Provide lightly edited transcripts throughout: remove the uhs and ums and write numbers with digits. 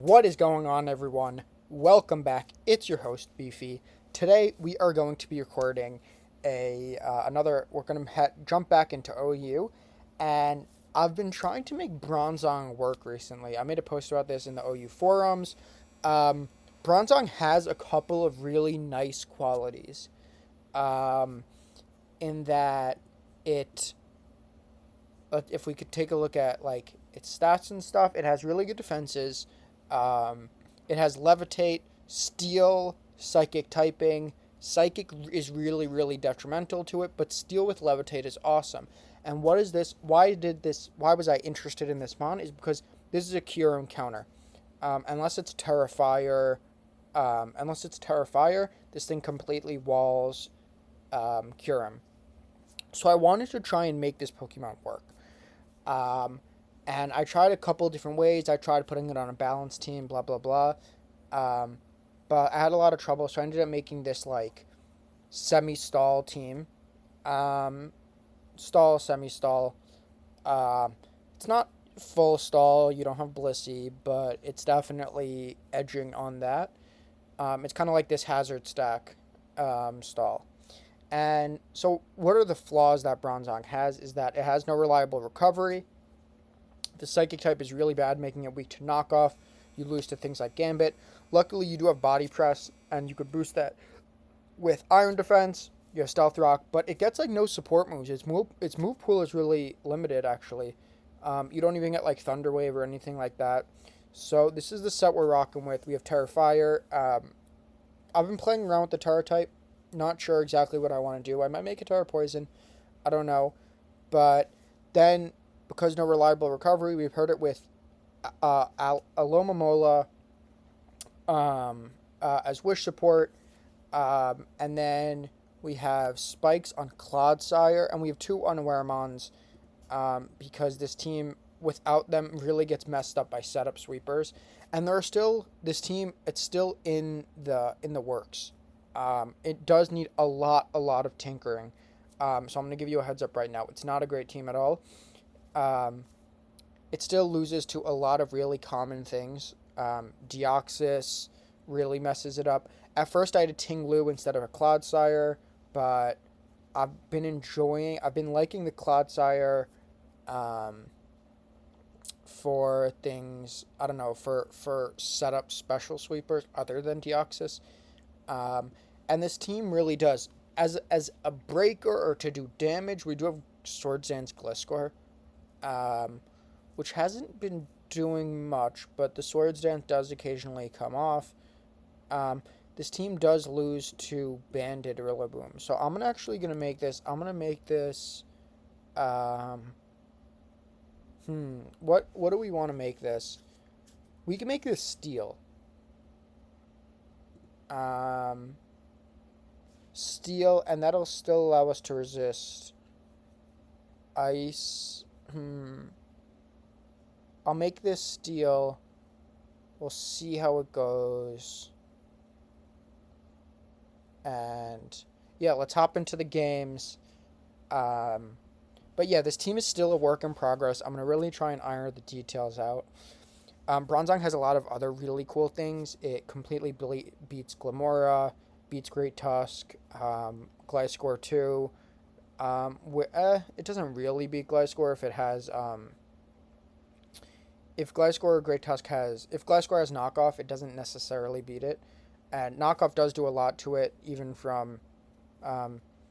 What is going on, everyone? Welcome back. It's your host, Beefy. Today we are going to be recording another. We're going to jump back into OU, and I've been trying to make Bronzong work recently. I made a post about this in the OU forums. Um, Bronzong has a couple of really nice qualities. Um, in that it, if we could take a look at like its stats and stuff, it has really good defenses. Um, it has levitate, steel, psychic typing. Psychic is really, really detrimental to it, but steel with levitate is awesome. And what is this? Why was I interested in this mon? Is because this is a kyurem counter. Unless it's Terrifier, this thing completely walls Kyurem. So I wanted to try and make this Pokemon work. Um, and I tried a couple of different ways. I tried putting it on a balanced team, blah blah blah. Um, but I had a lot of trouble, so I ended up making this like semi-stall team. Um, Stall, semi-stall. It's not full stall. You don't have Blissey, but it's definitely edging on that. It's kind of like this hazard stack stall. And so, what are the flaws that Bronzong has? Is that it has no reliable recovery. The psychic type is really bad, making it weak to knockoff. You lose to things like Gambit. Luckily, you do have body press, and you could boost that with Iron Defense. You have Stealth Rock, but it gets like no support moves. Its move pool is really limited, actually. You don't even get like Thunder Wave or anything like that. So this is the set we're rocking with. We have Terrifier. I've been playing around with the Terra type. Not sure exactly what I want to do. I might make a Terra Poison. I don't know. But then, because no reliable recovery, we've heard it with Alomomola as Wish support. And then we have Spikes on Clodsire. And we have two Unaware Mons because this team, without them, really gets messed up by setup sweepers. And there are still, this team, it's still in the works. It does need a lot of tinkering. So I'm going to give you a heads up right now. It's not a great team at all. Um, it still loses to a lot of really common things. Deoxys really messes it up. At first, I had a Ting-Lu instead of a Clodsire, but I've been liking the Clodsire um, for things, I don't know, for setup special sweepers other than Deoxys. Um, and this team really does. As a breaker or to do damage, we do have Swords Dance Gliscor, um, which hasn't been doing much, but the Swords Dance does occasionally come off. Um, this team does lose to Banded Rillaboom, so I'm gonna make this. I'm gonna make this. Um, what do we want to make this? We can make this Steel. Um, Steel, and that'll still allow us to resist Ice. I'll make this Steel. We'll see how it goes. And yeah, let's hop into the games. Um, but yeah, this team is still a work in progress. I'm gonna really try and iron the details out. Bronzong has a lot of other really cool things. It completely beats Glamora, beats Great Tusk, Gliscor 2. It doesn't really beat Gliscor if it has if Gliscor or Great Tusk has if Gliscor has knockoff, it doesn't necessarily beat it, and knockoff does do a lot to it, even from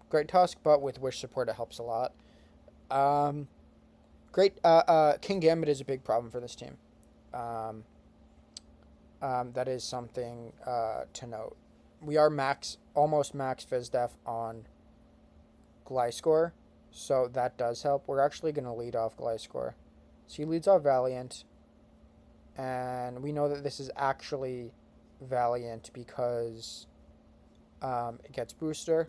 Great Tusk. But with Wish support, it helps a lot. Um, Great King Gambit is a big problem for this team. Um, that is something to note. We are almost max Fizdef on Gliscor, so that does help. We're actually going to lead off Gliscor. So he leads off Valiant, and we know that this is actually Valiant because it gets Booster,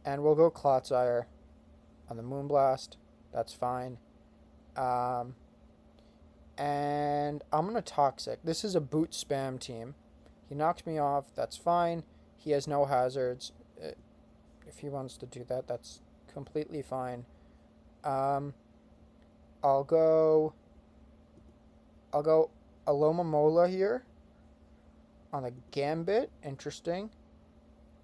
and we'll go Clotsire on the Moonblast. That's fine. And I'm going to Toxic. This is a boot spam team. He knocked me off. That's fine. He has no hazards. If he wants to do that, that's completely fine. Um, I'll go Alomomola here on the Gambit. Interesting.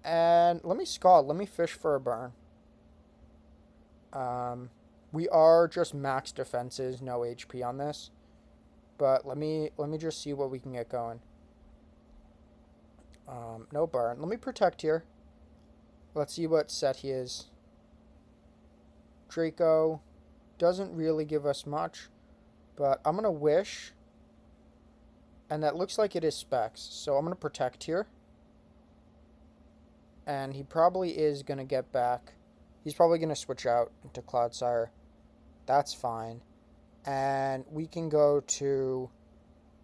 And let me scald. Let me fish for a burn. We are just max defenses, no HP on this. But let me just see what we can get going. No burn. Let me protect here. Let's see what set he is. Draco doesn't really give us much, but I'm gonna wish. And that looks like it is Specs, so I'm gonna protect here. And he probably is gonna get back. He's probably gonna switch out into Cloudsire. That's fine. And we can go to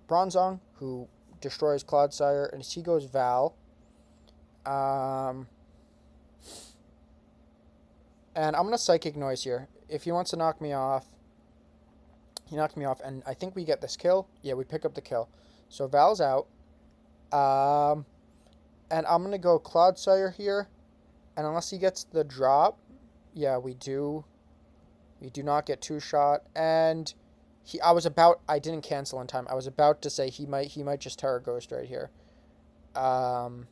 Bronzong, who destroys Cloudsire, and he goes Val. And I'm going to Psychic Noise here. If he wants to knock me off, he knocks me off, and I think we get this kill. Yeah, we pick up the kill. So Val's out. And I'm going to go Cloudsire here. And unless he gets the drop, yeah, we do. We do not get two-shot. And I didn't cancel in time. I was about to say he might just Terror Ghost right here. So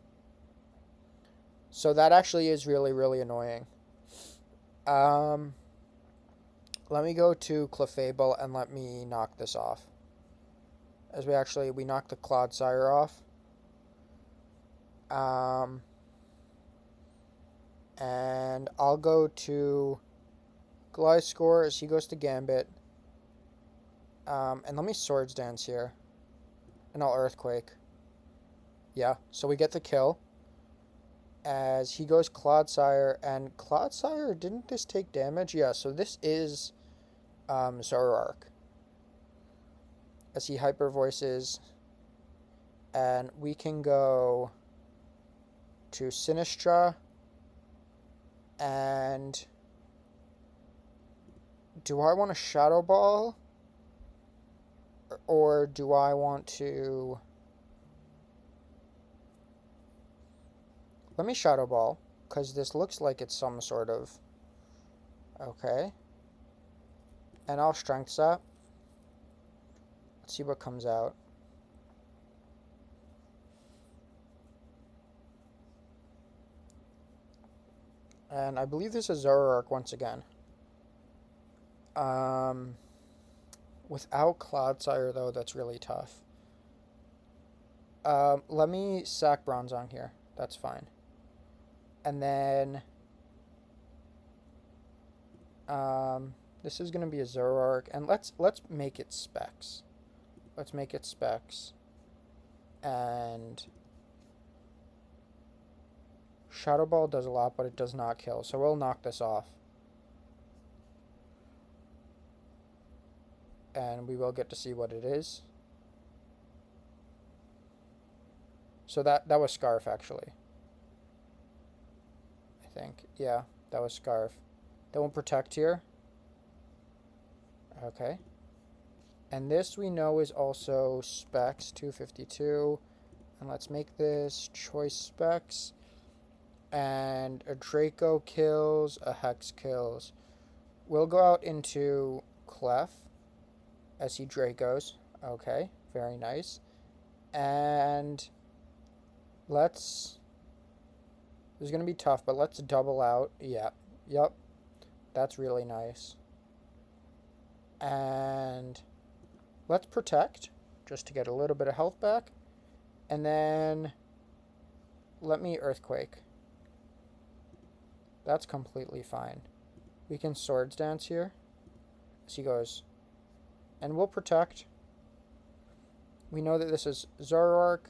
that actually is really, really annoying. Let me go to Clefable and let me knock this off. As we knock the Cloudsire off. And I'll go to Gliscor as he goes to Gambit. And let me Swords Dance here. And I'll Earthquake. Yeah, so we get the kill. As he goes Cloudsire, and Cloudsire, didn't this take damage? Yeah, so this is Zoroark. As he Hyper Voices, and we can go to Sinistra, and do I want to Shadow Ball, or do I want to... Let me Shadow Ball, because this looks like it's some sort of... Okay. And I'll Strength Sap. Let's see what comes out. And I believe this is Zoroark once again. Without Cloudsire, though, that's really tough. Let me sack Bronzong here. That's fine. And then this is going to be a Zoroark, and let's make it Specs. Let's make it Specs. And Shadow Ball does a lot, but it does not kill, so we'll knock this off. And we will get to see what it is. So that was Scarf, actually. I think. Yeah, that was Scarf. Then we'll Protect here. Okay. And this we know is also Specs, 252. And let's make this Choice Specs. And a Draco kills, a Hex kills. We'll go out into Clef as he Dracos. Okay, very nice. And let's... This is going to be tough, but let's double out. Yeah, yep. That's really nice. And let's Protect, just to get a little bit of health back. And then let me Earthquake. That's completely fine. We can Swords Dance here. As he goes. And we'll Protect. We know that this is Zoroark.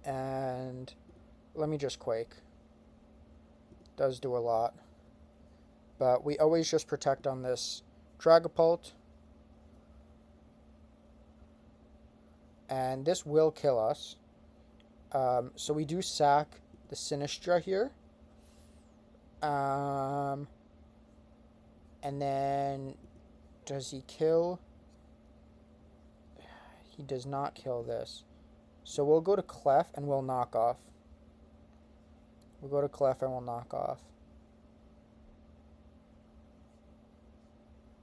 And let me just Quake. Does do a lot. But we always just Protect on this Dragapult. And this will kill us. So we do sack the Sinistra here. And then does he kill? He does not kill this. So we'll go to Clef and we'll knock off. We'll go to Clef and we'll knock off.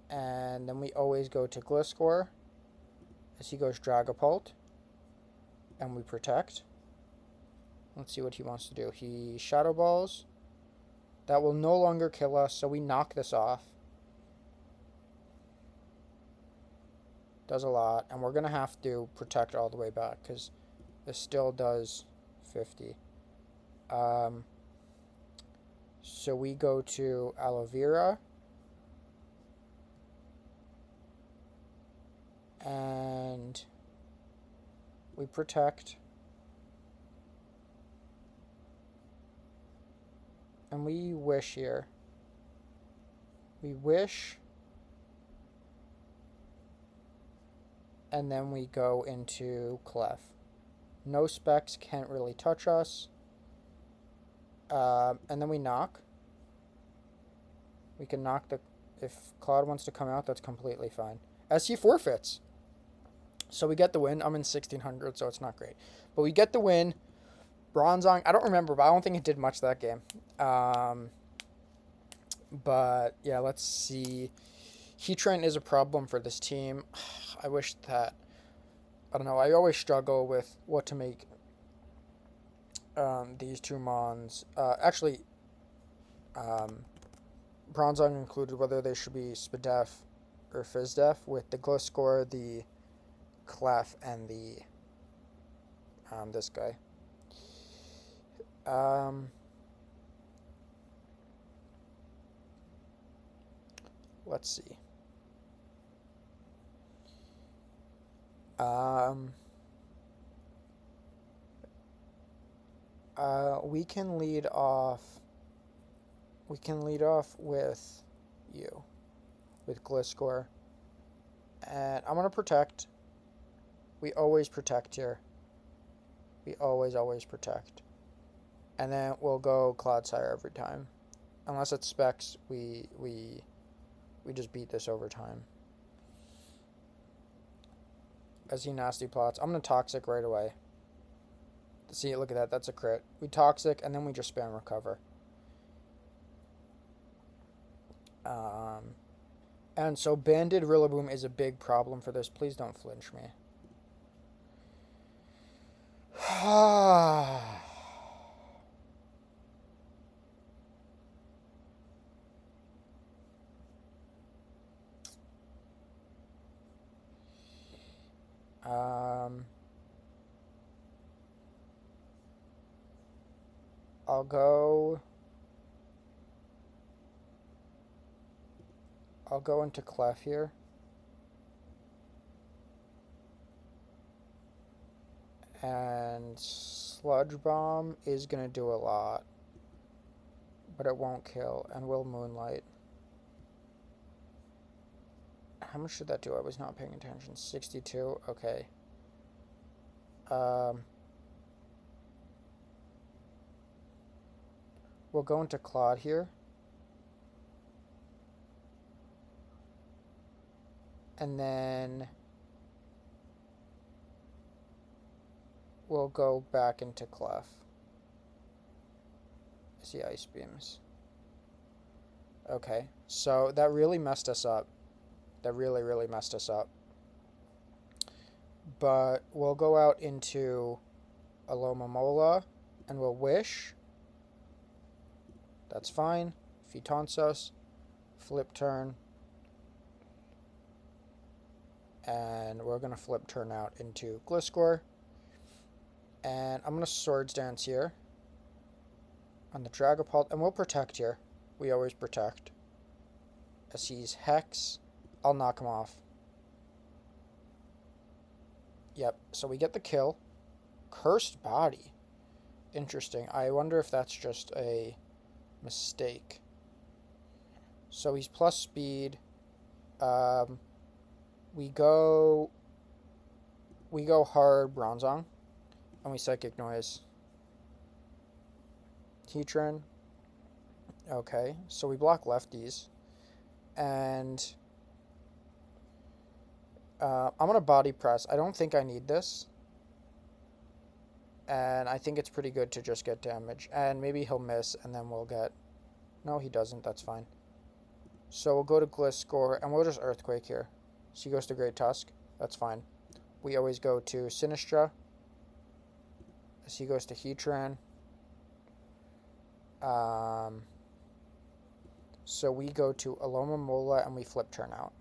And then we always go to Gliscor as he goes Dragapult. And we protect. Let's see what he wants to do. He Shadow Balls. That will no longer kill us, so we knock this off. Does a lot. And we're going to have to protect all the way back because this still does 50. So we go to Aloe Vera. And we protect. And we wish here. We wish. And then we go into Clef. No specs can't really touch us. And then we knock. We can knock the... If Cloud wants to come out, that's completely fine. As he forfeits. So we get the win. I'm in 1600, so it's not great. But we get the win. Bronzong, I don't remember, but I don't think it did much that game. But, yeah, let's see. Heatran is a problem for this team. I wish that... I don't know. I always struggle with what to make these two Mons. Actually, Bronzong included whether they should be Spadef or Fizdef with the Gliscor, the Clef, and the this guy. Let's see. We can lead off. We can lead off with you, with Gliscor, and I'm gonna protect. We always protect here. We always protect, and then we'll go Clodsire every time, unless it's specs. We just beat this over time. As he nasty plots, I'm gonna Toxic right away. See, look at that. That's a crit. We Toxic, and then we just spam Recover. And so Banded Rillaboom is a big problem for this. Please don't flinch me. I'll go into Clef here. And Sludge Bomb is going to do a lot. But it won't kill. And will Moonlight. How much did that do? I was not paying attention. 62? Okay. We'll go into Claude here. And then we'll go back into Clef. I see Ice Beams. Okay, so that really messed us up. That really messed us up. But we'll go out into Alomomola and we'll Wish. That's fine. If he taunts us, flip turn. And we're going to flip turn out into Gliscor. And I'm going to Swords Dance here on the Dragapult. And we'll protect here. We always protect. As he's Hex, I'll knock him off. Yep, so we get the kill. Cursed Body. Interesting. I wonder if that's just a mistake. So he's plus speed. We go hard Bronzong, and we Psychic Noise. Heatran. Okay, so we block lefties, and I'm gonna Body Press. I don't think I need this, and I think it's pretty good to just get damage, and maybe he'll miss, and then we'll get. No, he doesn't. That's fine. So we'll go to Gliscor, and we'll just Earthquake here. She goes to Great Tusk. That's fine. We always go to Sinistra. He goes to Heatran. So we go to Alomomola, and we flip turn out.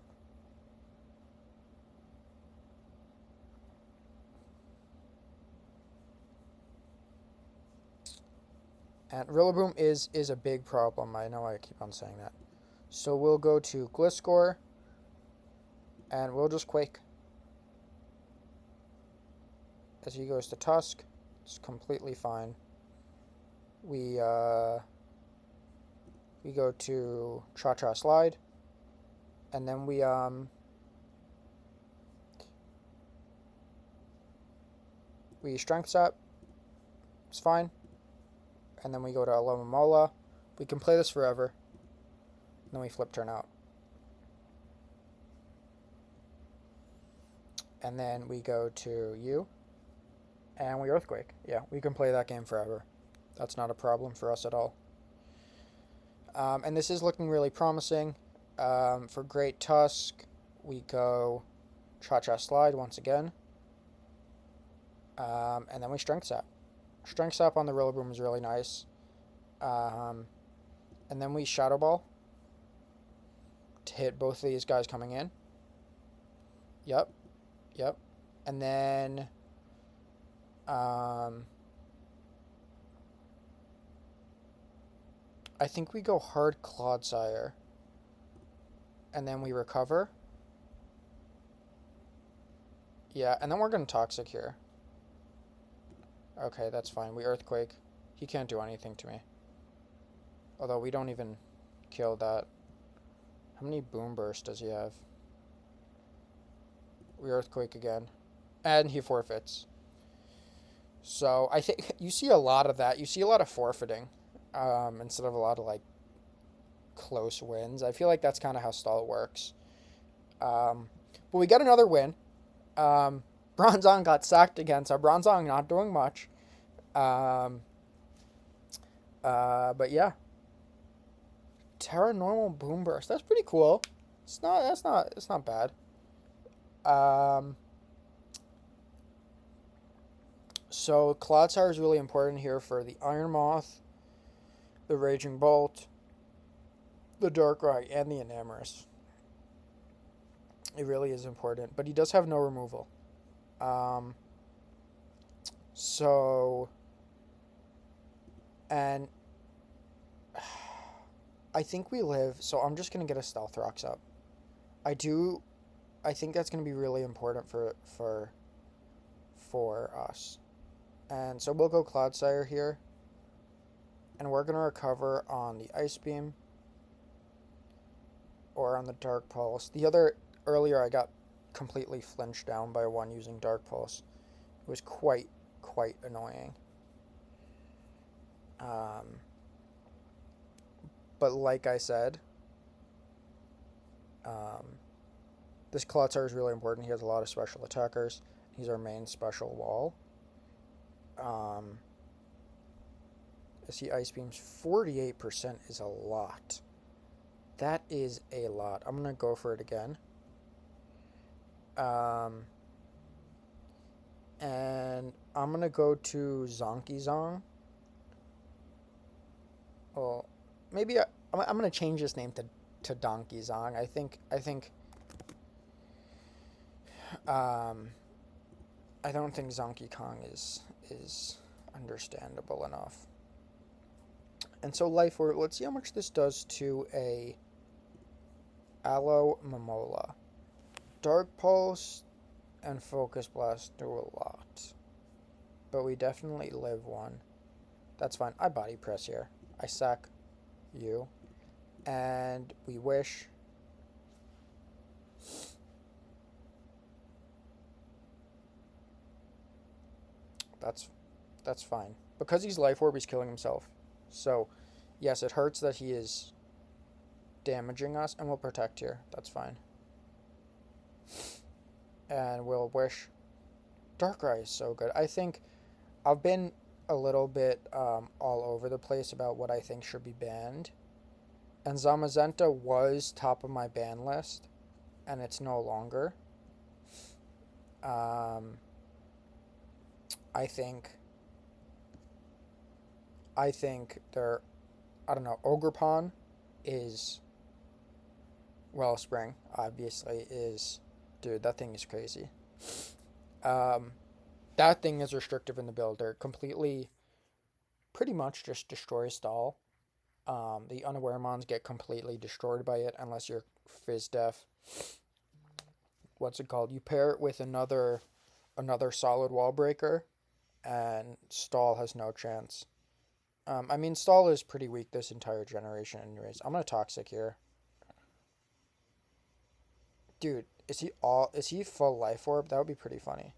And Rillaboom is a big problem. I know I keep on saying that. So we'll go to Gliscor, and we'll just Quake. As he goes to Tusk, it's completely fine. We go to Cha-Cha Slide, and then we Strength Sap. It's fine. And then we go to Alomomola. We can play this forever. And then we flip turn out. And then we go to you. And we Earthquake. Yeah, we can play that game forever. That's not a problem for us at all. And this is looking really promising. For Great Tusk, we go Cha-Cha Slide once again. And then we Strength Sap. Strength Sap on the Rillaboom is really nice. And then we Shadow Ball to hit both of these guys coming in. Yep. And then I think we go hard Clodsire. And then we recover. Yeah, and then we're going to Toxic here. Okay, that's fine. We Earthquake. He can't do anything to me. Although we don't even kill that. How many Boom Burst does he have? We Earthquake again. And he forfeits. So I think you see a lot of that. You see a lot of forfeiting. Instead of a lot of like close wins. I feel like that's kind of how stall works. But we got another win. Bronzong got sacked again, so Bronzong not doing much. But yeah. Terra Normal Boom Burst. That's pretty cool. It's not bad. So Clodsire is really important here for the Iron Moth, the Raging Bolt, the Darkrai, and the Enamorus. It really is important, but he does have no removal. And I think we live, so I'm just going to get a Stealth Rocks up. I think that's going to be really important for us. And so we'll go Clodsire here. And we're going to recover on the Ice Beam. Or on the Dark Pulse. Earlier I got completely flinched down by one using Dark Pulse. It was quite annoying. But like I said, this Clodsire is really important. He has a lot of special attackers. He's our main special wall. As he Ice Beams, 48% is a lot. That is a lot. I'm going to go for it again. And I'm going to go to Zong. Well, maybe I'm going to change his name to Donkey Zong. I don't think Zonky Kong is understandable enough. And so Life Orb, let's see how much this does to a Alomomola. Dark Pulse and Focus Blast do a lot. But we definitely live one. That's fine. I Body Press here. I sack you. And we Wish. That's fine. Because he's Life Orb, he's killing himself. So, yes, it hurts that he is damaging us, and we'll Protect here. That's fine. And we'll Wish. Darkrai is so good. I think I've been a little bit all over the place about what I think should be banned. And Zamazenta was top of my ban list, and it's no longer. Um, I think I think they're I don't know. Ogrepon is Wellspring obviously is, dude. That thing is crazy. Um, that thing is restrictive in the build. They're completely, pretty much just destroy stall. The unaware mons get completely destroyed by it unless you're fizz def. What's it called? You pair it with another solid wall breaker, and stall has no chance. I mean, stall is pretty weak this entire generation, anyways. I'm gonna toxic here, dude. Is he full life orb? That would be pretty funny.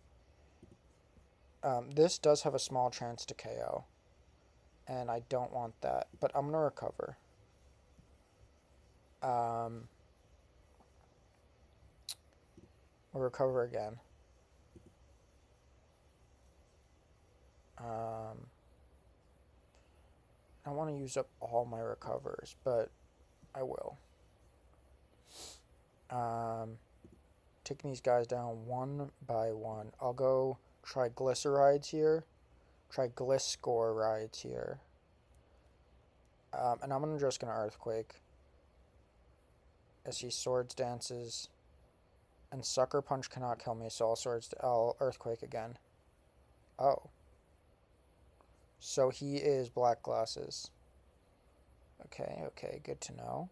This does have a small chance to KO, and I don't want that. But I'm gonna recover. Um, we'll recover again. Um, I want to use up all my recovers, but I will. Taking these guys down one by one. I'll go triglycerides here, triglycorides here. And I'm just gonna earthquake as he swords dances, and sucker punch cannot kill me, so I'll earthquake again. Oh, so he is black glasses. Okay, okay, good to know.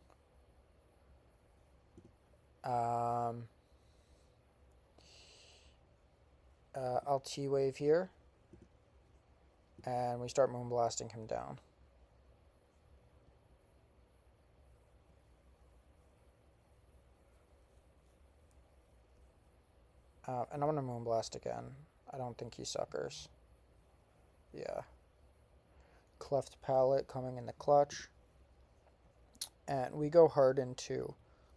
I'll T-wave here, and we start moonblasting him down. And I'm gonna moonblast again. I don't think he suckers. Yeah. Cleft palate coming in the clutch. And we go hard into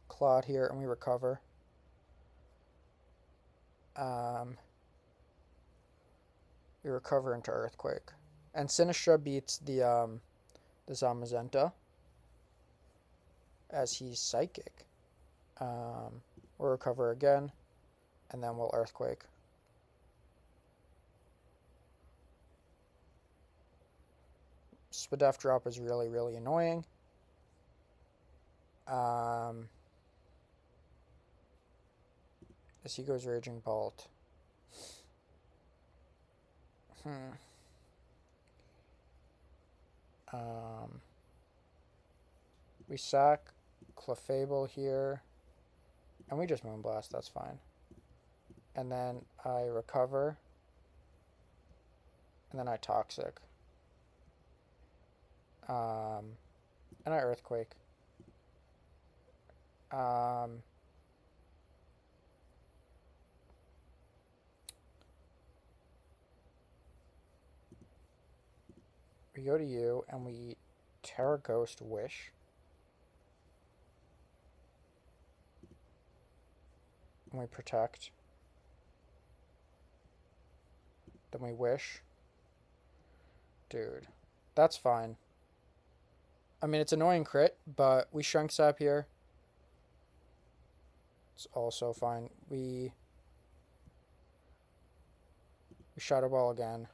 Claude here, and we recover. We recover into Earthquake. And Sinistra beats the Zamazenta as he's psychic. We'll recover again, and then we'll Earthquake. Spadef drop is really, really annoying. As he goes Raging Bolt. We sack Clefable here, and we just Moonblast, that's fine. And then I recover, and then I Toxic. And I Earthquake. We go to you, and we Terra Ghost Wish. And we Protect. Then we Wish. Dude, that's fine. I mean, it's annoying crit, but we Shrink Sap here. It's also fine. We Shadow Ball again.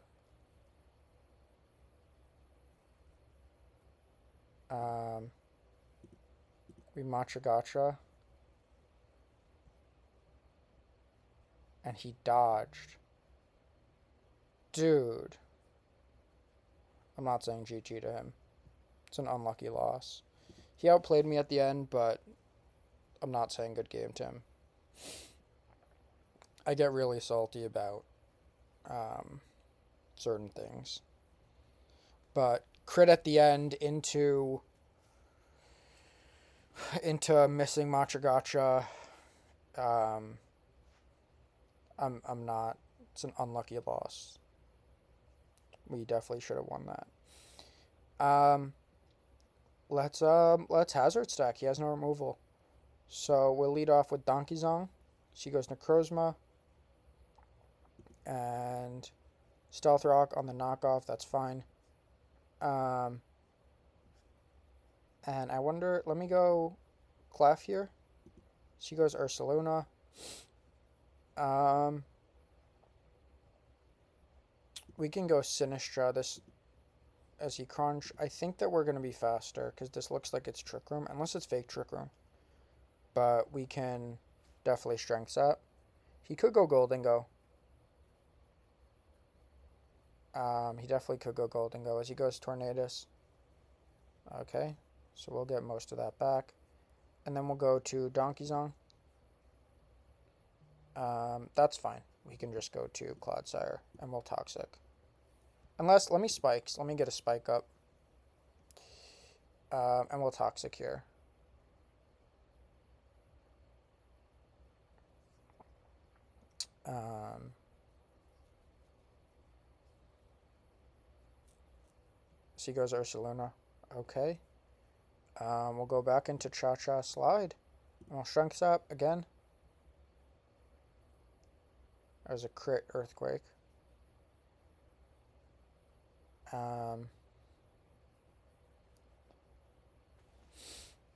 We Matcha Gotcha. And he dodged. Dude. I'm not saying GG to him. It's an unlucky loss. He outplayed me at the end, but I'm not saying good game to him. I get really salty about certain things. But crit at the end into missing Matcha Gotcha. I'm not. It's an unlucky loss. We definitely should have won that. Let's hazard stack. He has no removal, so we'll lead off with Donkeyzong. She goes Necrozma and Stealth Rock on the knockoff. That's fine. And And I wonder, let me go Clef here. She goes Ursaluna. We can go Sinistra this as he crunch. I think that we're going to be faster because this looks like it's Trick Room, unless it's fake Trick Room. But we can definitely Strength Set. He could go Golden Go. He definitely could go Golden Go as he goes Tornadus. Okay, so we'll get most of that back. And then we'll go to Donkeyzong. That's fine. We can just go to Clodsire and we'll Toxic. Unless, let me Spikes. Let me get a Spike up. And we'll Toxic here. So he goes Ursaluna. Okay. We'll go back into Cha-Cha Slide. And we'll Strength Sap again. There's a crit Earthquake.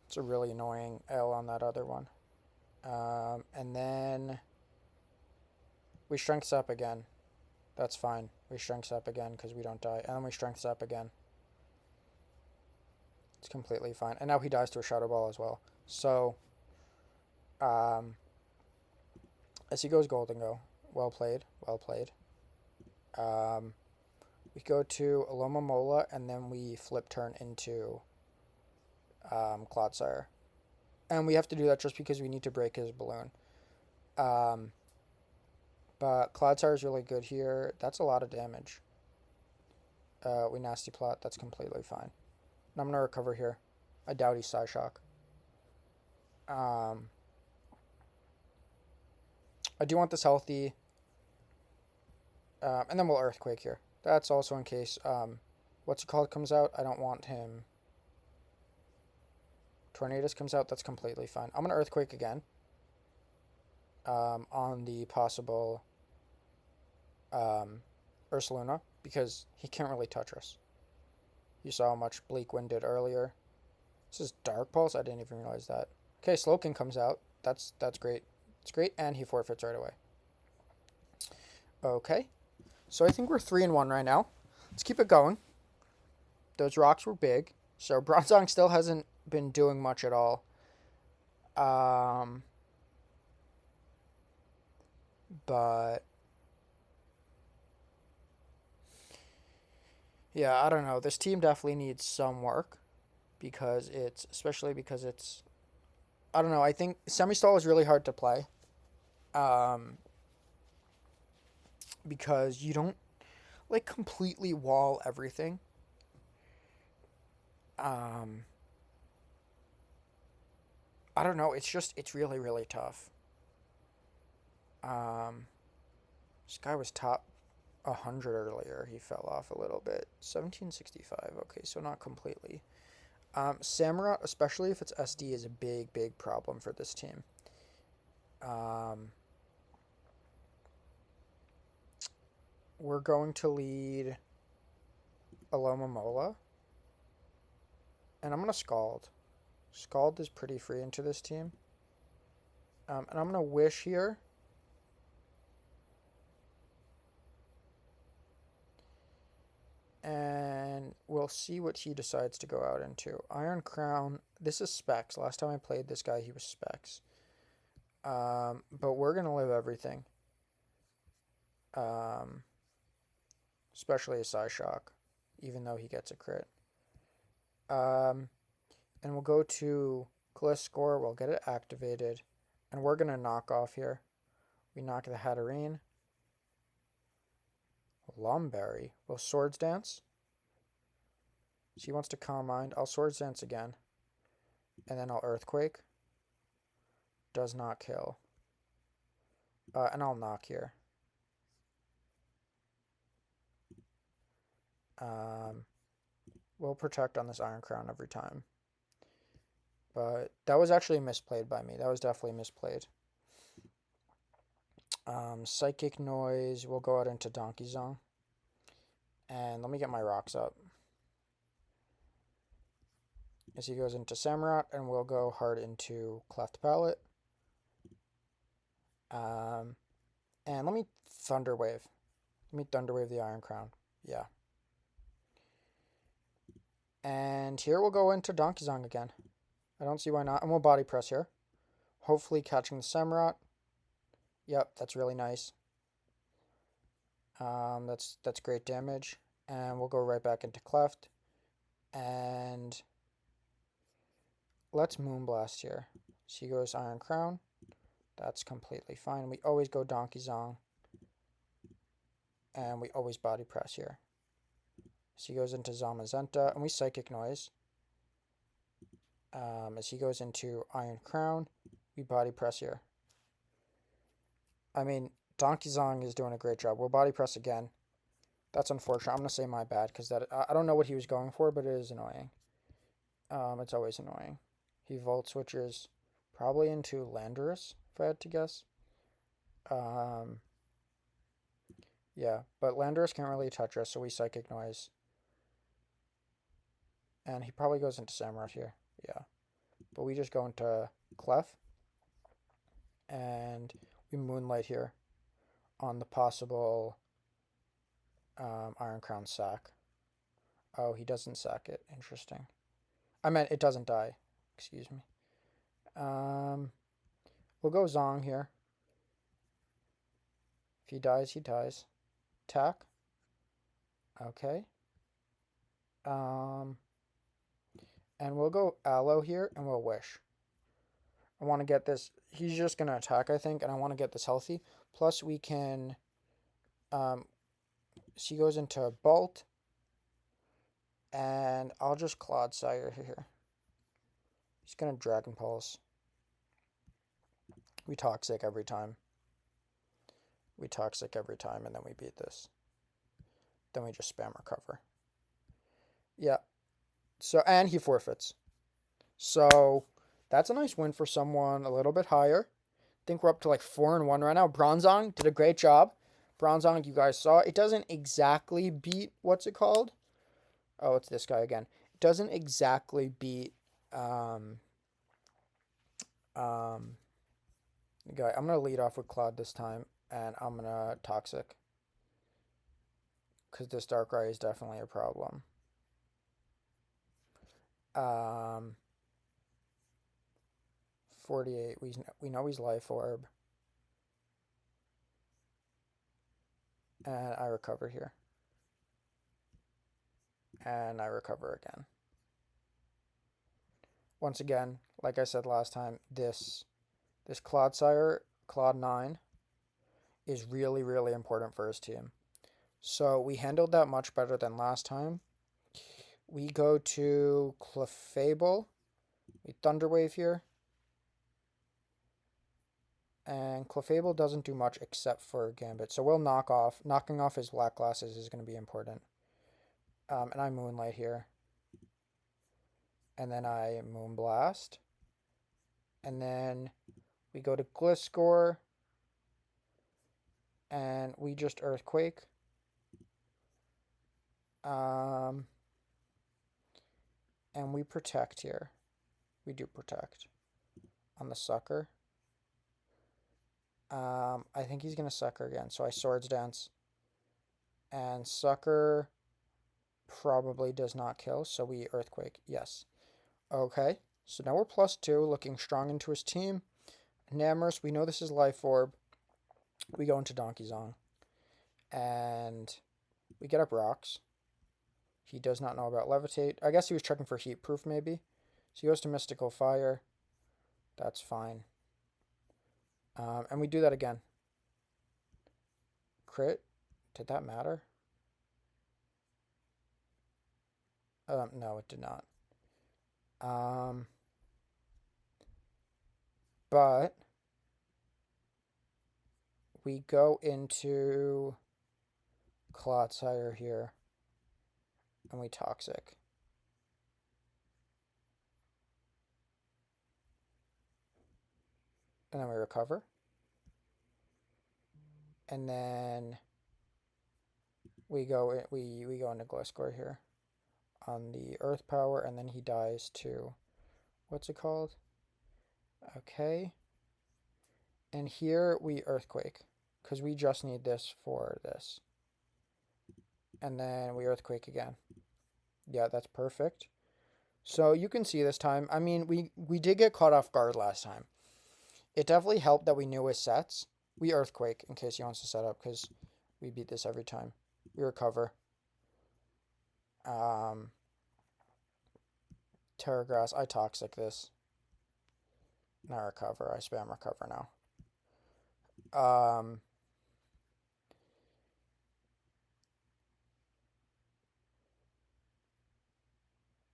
It's a really annoying L on that other one. And then we Strength Up again. That's fine. We Strength Up again because we don't die. And then we Strength Up again. It's completely fine. And now he dies to a Shadow Ball as well. So, as he goes Golden Go. Well played. Well played. We go to Alomomola and then we flip turn into Clodsire. And we have to do that just because we need to break his balloon. But Clodsire is really good here. That's a lot of damage. We Nasty Plot. That's completely fine. And I'm going to recover here. I doubt he's Psyshock. I do want this healthy. And then we'll Earthquake here. That's also in case, what's it called comes out. I don't want him. Tornadus comes out. That's completely fine. I'm going to Earthquake again. On the possible Ursaluna. Because he can't really touch us. You saw how much Bleak Wind did earlier. This is Dark Pulse? I didn't even realize that. Okay, Slowking comes out. That's great. It's great, and he forfeits right away. Okay. So I think we're 3-1 right now. Let's keep it going. Those rocks were big. So Bronzong still hasn't been doing much at all. But yeah, I don't know. This team definitely needs some work because especially because it's, I don't know. I think Semi-Stall is really hard to play. Because you don't like completely wall everything. I don't know. It's really, really tough. This guy was top 100 earlier. He fell off a little bit. 1765. Okay, so not completely. Samurott, especially if it's SD, is a big, big problem for this team. We're going to lead Alomomola. And I'm going to Scald. Scald is pretty free into this team. And I'm going to Wish here. And we'll see what he decides to go out into. Iron Crown. This is Specs. Last time I played this guy, he was Specs. But we're going to live everything. Especially a Psyshock. Even though he gets a crit. And we'll go to Gliscor. We'll get it activated. And we're going to knock off here. We knock the Hatterene. Lomberry. Will Swords Dance. She wants to Calm Mind. I'll Swords Dance again. And then I'll Earthquake. Does not kill. And I'll knock here. We'll protect on this Iron Crown every time. But that was actually misplayed by me. That was definitely misplayed. Psychic Noise. We'll go out into Donkeyzong. And let me get my rocks up. as he goes into Samurott, and we'll go hard into Cleft Palate. And let me Thunder Wave. Let me Thunder Wave the Iron Crown. Yeah. And here we'll go into Donkeyzong again. I don't see why not. And we'll Body Press here. Hopefully catching the Samurott. Yep, that's really nice. That's great damage. And we'll go right back into Cleft. And let's Moonblast here. She goes Iron Crown. That's completely fine. We always go Donkeyzong. And we always Body Press here. She goes into Zamazenta, and we Psychic Noise. As he goes into Iron Crown, we Body Press here. I mean, Donkeyzong is doing a great job. We'll Body Press again. That's unfortunate. I'm going to say my bad, because I don't know what he was going for, but it is annoying. It's always annoying. He Volt Switches probably into Landorus, if I had to guess. Yeah, but Landorus can't really touch us, so we Psychic Noise. And he probably goes into Samurott here. Yeah. But we just go into Clef. And we Moonlight here on the possible Iron Crown sack. Oh, he doesn't sack it. Interesting. I meant it doesn't die. Excuse me. We'll go Zong here. If he dies, he dies. Attack. Okay. And we'll go Aloe here, and we'll Wish. I want to get this. He's just going to attack, I think, and I want to get this healthy. Plus, we can... she goes into Bolt. And I'll just Clodsire here. He's going to Dragon Pulse. We Toxic every time. We Toxic every time, and then we beat this. Then we just spam Recover. Yeah. So, and he forfeits. So, that's a nice win for someone a little bit higher. I think we're up to like 4-1 right now. Bronzong did a great job. Bronzong, you guys saw. It doesn't exactly beat, what's it called? Oh, it's this guy again. It doesn't exactly beat, the guy. I'm going to lead off with Cloud this time, and I'm going to Toxic. Because this Darkrai is definitely a problem. 48. We know he's Life Orb. And I Recover here. And I Recover again. Once again, like I said last time, this Clodsire, Cloud 9, is really, really important for his team. So we handled that much better than last time. We go to Clefable. We Thunder Wave here. And Clefable doesn't do much except for Gambit. So we'll knocking off his Black Glasses is going to be important. And I Moonlight here. And then I Moonblast. And then we go to Gliscor. And we just Earthquake. And we Protect here. We do Protect on the Sucker. I think he's going to Sucker again. So I Swords Dance. And Sucker probably does not kill. So we Earthquake. Yes. Okay. So now we're +2. Looking strong into his team. Namorous. We know this is Life Orb. We go into Donkeyzong. And we get up Rocks. He does not know about Levitate. I guess he was checking for Heat Proof maybe. So he goes to Mystical Fire. That's fine. And we do that again. Crit? Did that matter? No, it did not. But we go into Clodsire here. And we Toxic. And then we Recover. And then we go into Gliscor here. on the earth power, and then he dies to, what's it called? Okay. And here we earthquake, because we just need this for this. And then we earthquake again. Yeah, that's perfect. So you can see this time, I mean, we did get caught off guard last time. It definitely helped that we knew his sets. We earthquake in case he wants to set up, because we beat this every time. We recover. Terra Grass, I toxic this. Now recover. I spam recover now.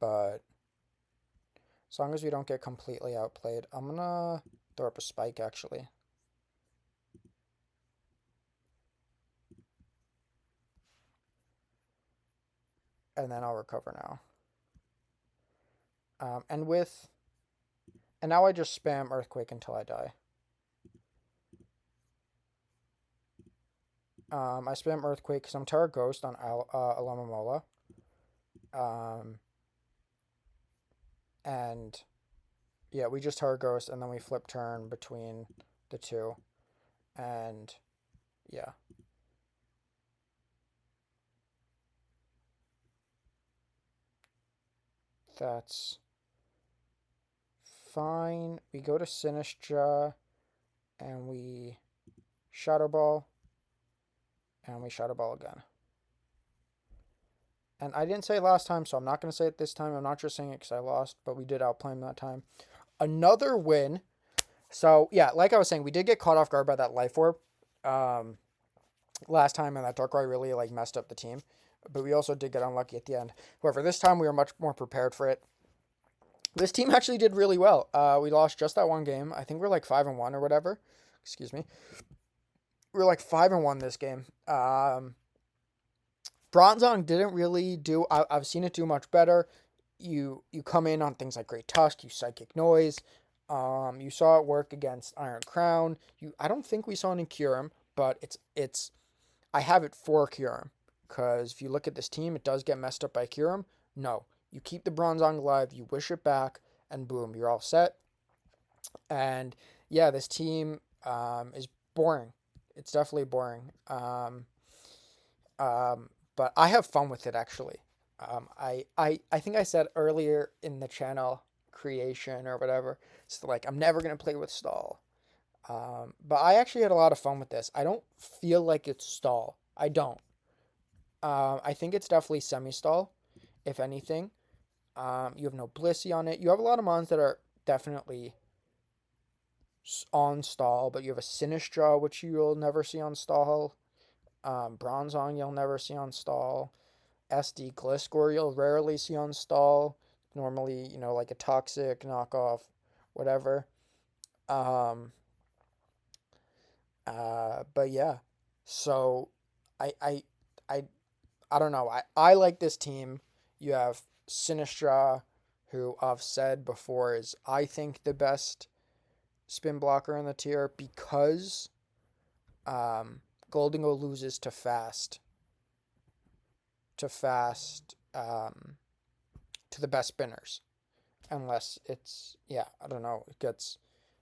But as long as we don't get completely outplayed, I'm gonna throw up a spike actually. And then I'll recover now. And now I just spam earthquake until I die. I spam earthquake because I'm Terra Ghost on Alamamola. And yeah, we just Terra Ghost and then we flip turn between the two. And yeah. That's fine. We go to Sinistra and we Shadow Ball. And we Shadow Ball again. And I didn't say it last time, so I'm not going to say it this time. I'm not just saying it because I lost, but we did outplay him that time. Another win. So, yeah, like I was saying, we did get caught off guard by that Life Orb last time, and that Darkrai really, like, messed up the team. But we also did get unlucky at the end. However, this time we were much more prepared for it. This team actually did really well. We lost just that one game. I think we're like 5-1 or whatever. Excuse me. We're like 5-1 this game. Bronzong didn't really do. I've seen it do much better. You come in on things like Great Tusk, you Psychic Noise. You saw it work against Iron Crown. I don't think we saw it in Kyurem, but it's. I have it for Kyurem because if you look at this team, it does get messed up by Kyurem. No, you keep the Bronzong alive, you wish it back, and boom, you're all set. And yeah, this team is boring. It's definitely boring. But I have fun with it actually. I think I said earlier in the channel creation or whatever, it's like I'm never gonna play with stall. But I actually had a lot of fun with this. I don't feel like it's stall. I don't. I think it's definitely semi-stall, if anything. You have no Blissey on it. You have a lot of mons that are definitely on stall, but you have a Sinistra, which you'll never see on stall. Bronzong you'll never see on stall. SD Gliscor you'll rarely see on stall. Normally, like a toxic knockoff, whatever. But yeah. So I don't know. I like this team. You have Sinistra, who I've said before is I think the best spin blocker in the tier because Goldingo loses to fast to the best spinners, unless it's I don't know, it gets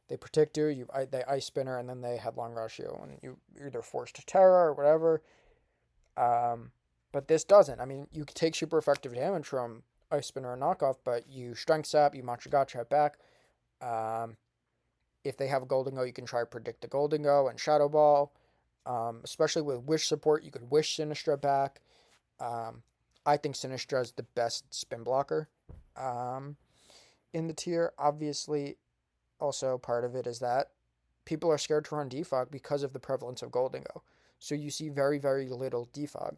they protect you, they ice spinner and then they headlong rush you and you're either forced to terra or whatever. But this doesn't. I mean, you can take super effective damage from ice spinner and knockoff, but you strength sap, you Machigacha it back. If they have a Goldingo, you can try to predict the Goldingo and Shadow Ball. Especially with Wish support, you could Wish Sinistra back. I think Sinistra is the best spin blocker in the tier. Obviously, also part of it is that people are scared to run Defog because of the prevalence of Goldingo. So you see very, very little Defog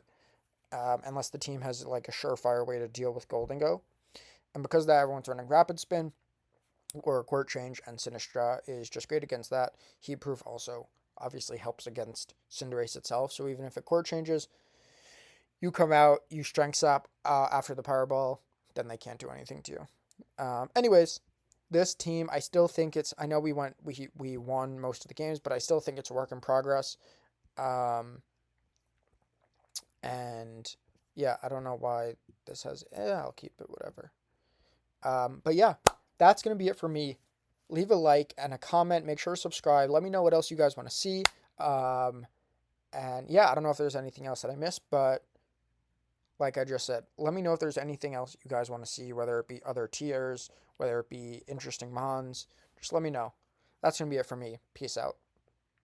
unless the team has like a surefire way to deal with Goldingo. And because of that, everyone's running Rapid Spin or Court Change, and Sinistra is just great against that. Heat Proof also obviously helps against Cinderace itself. So even if it Court Changes, you come out, you Strength Sap after the Powerball, then they can't do anything to you. Anyways, this team, I still think it's. I know we won most of the games, but I still think it's a work in progress. And Yeah, I don't know why this has, I'll keep it, whatever. But yeah, that's going to be it for me. Leave a like and a comment. Make sure to subscribe. Let me know what else you guys want to see. Um, and yeah, I don't know if there's anything else that I missed, but like I just said, let me know if there's anything else you guys want to see, whether it be other tiers, whether it be interesting mons. Just let me know. That's going to be it for me. Peace out.